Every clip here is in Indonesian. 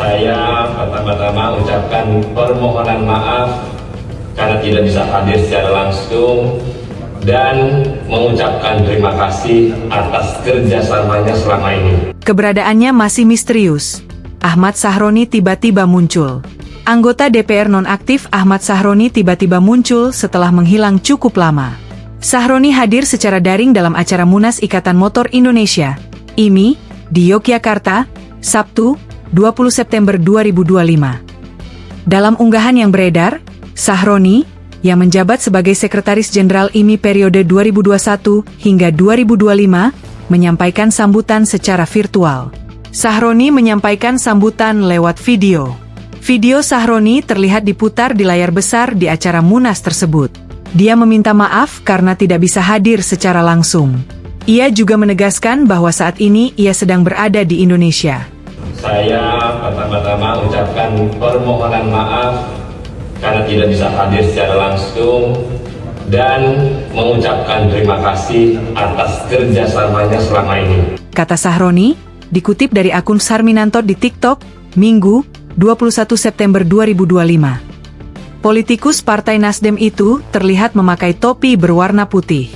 Saya pertama-tama ucapkan permohonan maaf karena tidak bisa hadir secara langsung dan mengucapkan terima kasih atas kerjasamanya selama ini. Keberadaannya masih misterius. Ahmad Sahroni tiba-tiba muncul. Anggota DPR nonaktif Ahmad Sahroni tiba-tiba muncul setelah menghilang cukup lama. Sahroni hadir secara daring dalam acara Munas Ikatan Motor Indonesia, IMI, di Yogyakarta, Sabtu, 20 September 2025. Dalam unggahan yang beredar, Sahroni, yang menjabat sebagai Sekretaris Jenderal IMI periode 2021 hingga 2025, menyampaikan sambutan secara virtual. Sahroni menyampaikan sambutan lewat video. Video Sahroni terlihat diputar di layar besar di acara Munas tersebut. Dia meminta maaf karena tidak bisa hadir secara langsung. Ia juga menegaskan bahwa saat ini ia sedang berada di Indonesia. Saya pertama-tama ucapkan permohonan maaf karena tidak bisa hadir secara langsung dan mengucapkan terima kasih atas kerjasamanya selama ini. Kata Sahroni, dikutip dari akun Sarminanto di TikTok, Minggu, 21 September 2025. Politikus Partai Nasdem itu terlihat memakai topi berwarna putih.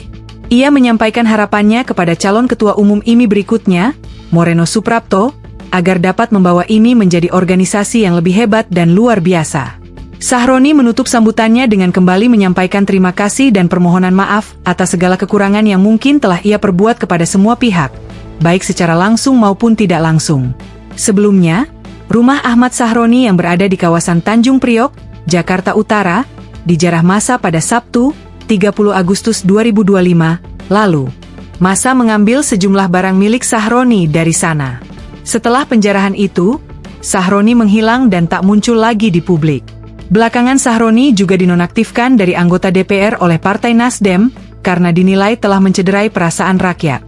Ia menyampaikan harapannya kepada calon ketua umum IMI berikutnya, Moreno Suprapto, agar dapat membawa IMI menjadi organisasi yang lebih hebat dan luar biasa. Sahroni menutup sambutannya dengan kembali menyampaikan terima kasih dan permohonan maaf atas segala kekurangan yang mungkin telah ia perbuat kepada semua pihak, baik secara langsung maupun tidak langsung. Sebelumnya, rumah Ahmad Sahroni yang berada di kawasan Tanjung Priok, Jakarta Utara, dijarah massa pada Sabtu, 30 Agustus 2025, lalu. Massa mengambil sejumlah barang milik Sahroni dari sana. Setelah penjarahan itu, Sahroni menghilang dan tak muncul lagi di publik. Belakangan Sahroni juga dinonaktifkan dari anggota DPR oleh Partai Nasdem karena dinilai telah mencederai perasaan rakyat.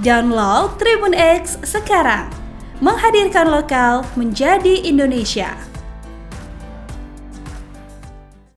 Download Tribun X sekarang, menghadirkan lokal menjadi Indonesia.